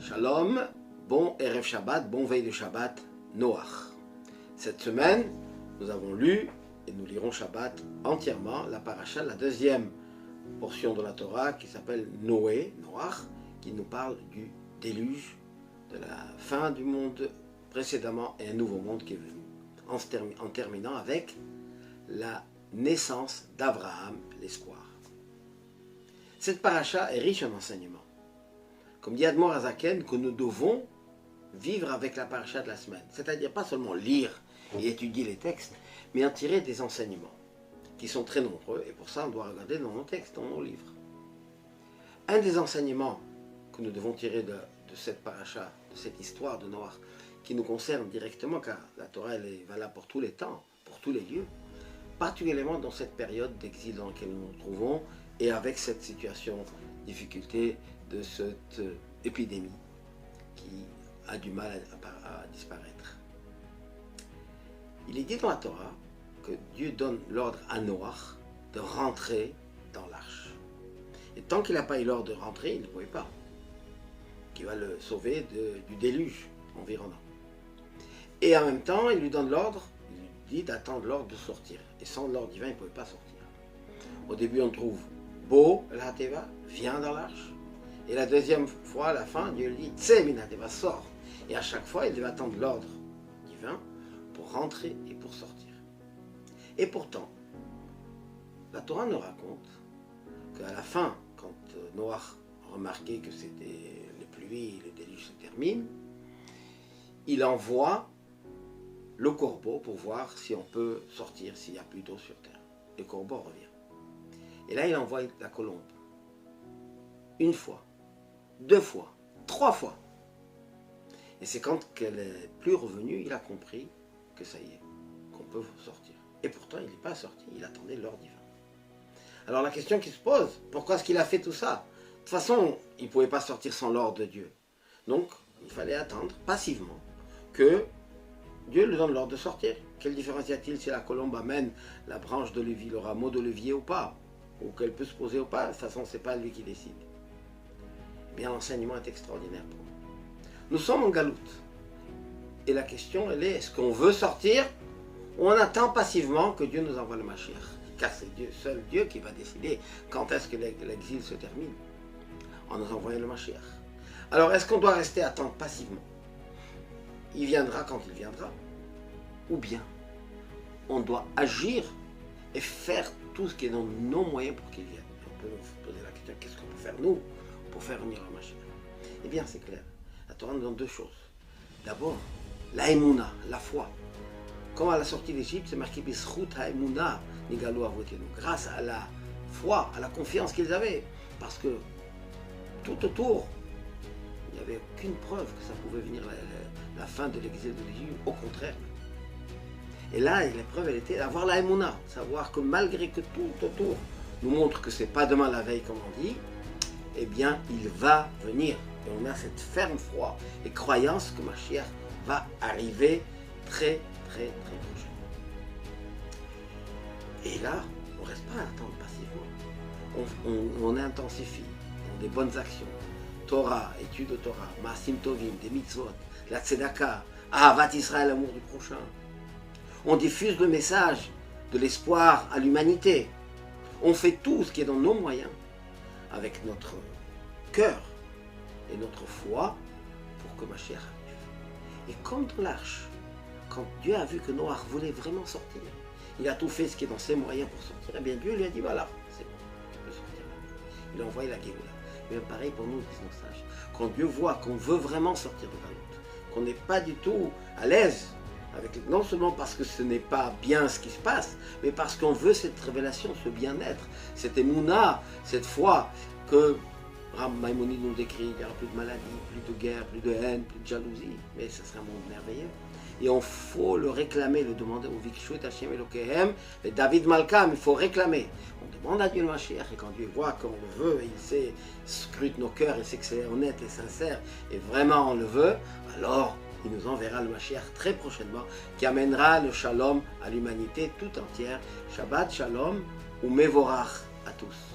Shalom, bon Erev Shabbat, bon veille de Shabbat, Noach. Cette semaine, nous avons lu et nous lirons Shabbat entièrement la paracha, la deuxième portion de la Torah qui s'appelle Noé, Noach, qui nous parle du déluge, de la fin du monde précédemment et un nouveau monde qui est venu, en terminant avec la naissance d'Abraham, l'espoir. Cette paracha est riche en enseignements. Comme dit Admor Azaken, que nous devons vivre avec la paracha de la semaine. C'est-à-dire pas seulement lire et étudier les textes, mais en tirer des enseignements, qui sont très nombreux, et pour ça on doit regarder dans nos textes, dans nos livres. Un des enseignements que nous devons tirer de cette paracha, de cette histoire de Noach, qui nous concerne directement, car la Torah elle est valable pour tous les temps, pour tous les lieux, particulièrement dans cette période d'exil dans laquelle nous nous trouvons, et avec cette situation, difficulté de cette épidémie qui a du mal à disparaître. Il est dit dans la Torah que Dieu donne l'ordre à Noach de rentrer dans l'arche. Et tant qu'il n'a pas eu l'ordre de rentrer, il ne pouvait pas. Qui va le sauver du déluge environnant. Et en même temps, il lui donne l'ordre, il lui dit d'attendre l'ordre de sortir. Et sans l'ordre divin, il ne pouvait pas sortir. Au début, on trouve Bo, la Teva, viens dans l'arche. Et la deuxième fois, à la fin, Dieu lui dit Tse min ha-teva, sors. Et à chaque fois, il devait attendre l'ordre divin pour rentrer et pour sortir. Et pourtant, la Torah nous raconte qu'à la fin, quand Noach a remarqué que c'était les pluies, le déluge se termine, il envoie le corbeau pour voir si on peut sortir, s'il n'y a plus d'eau sur terre. Le corbeau revient. Et là, il envoie la colombe. Une fois, deux fois, trois fois. Et c'est quand qu'elle est plus revenue, il a compris que ça y est, qu'on peut sortir. Et pourtant, il n'est pas sorti, il attendait l'ordre divin. Alors la question qui se pose, pourquoi est-ce qu'il a fait tout ça? De toute façon, il ne pouvait pas sortir sans l'ordre de Dieu. Donc, il fallait attendre passivement que Dieu lui donne l'ordre de sortir. Quelle différence y a-t-il si la colombe amène la branche d'olivier, le rameau d'olivier ou pas? Ou qu'elle peut se poser ou pas? De toute façon, ce n'est pas lui qui décide. Eh bien, l'enseignement est extraordinaire pour nous. Nous sommes en galoute. Et la question, elle est, est-ce qu'on veut sortir ou on attend passivement que Dieu nous envoie le Mashiach? Car c'est seul Dieu qui va décider quand est-ce que l'exil se termine, en nous envoyant le Mashiach. Alors, est-ce qu'on doit rester attendre passivement? Il viendra quand il viendra. Ou bien, on doit agir et faire tout ce qui est dans nos moyens pour qu'il vienne. Et on peut nous poser la question, qu'est-ce qu'on peut faire nous pour faire venir le Mashiach? Eh bien, c'est clair. La Torah nous donne deux choses. D'abord, la émouna, la foi. Comme à la sortie d'Égypte, c'est marqué Bizchut ha-émouna nigalu avotenu. Grâce à la foi, à la confiance qu'ils avaient. Parce que tout autour, il n'y avait aucune preuve que ça pouvait venir la fin de l'exil de l'Égypte. Au contraire. Et là, l'épreuve, elle était d'avoir la émouna. Savoir que malgré que tout autour nous montre que c'est pas demain la veille, comme on dit, eh bien, il va venir. Et on a cette ferme foi et croyance que Mashiach va arriver très, très, très prochainement. Et là, on ne reste pas à attendre passivement. On intensifie dans des bonnes actions. Torah, étude de Torah, Maasim Tovim, des mitzvot, la tzedaka, Ahavat Israël, l'amour du prochain. On diffuse le message de l'espoir à l'humanité. On fait tout ce qui est dans nos moyens, avec notre cœur et notre foi, pour que Mashiach arrive. Et comme dans l'arche, quand Dieu a vu que Noach voulait vraiment sortir, il a tout fait ce qui est dans ses moyens pour sortir, et bien Dieu lui a dit voilà, c'est bon, tu peux sortir. Il a envoyé la Géoula. Mais pareil pour nous, disons sages. Quand Dieu voit qu'on veut vraiment sortir de la lutte, qu'on n'est pas du tout à l'aise, non seulement parce que ce n'est pas bien ce qui se passe, mais parce qu'on veut cette révélation, ce bien-être, cette émouna, cette foi que Ram Maïmonide nous décrit. Il n'y aura plus de maladie, plus de guerre, plus de haine, plus de jalousie, mais ce sera un monde merveilleux. Et on faut le réclamer, le demander au Vikshu et Hashem Elokehem, et David Malkam, il faut réclamer. On demande à Dieu le Mashiach, et quand Dieu voit qu'on le veut, il sait, scrute nos cœurs, il sait que c'est honnête et sincère, et vraiment on le veut, alors il nous enverra le Mashiach très prochainement, qui amènera le Shalom à l'humanité tout entière. Shabbat Shalom ou Mevorach à tous.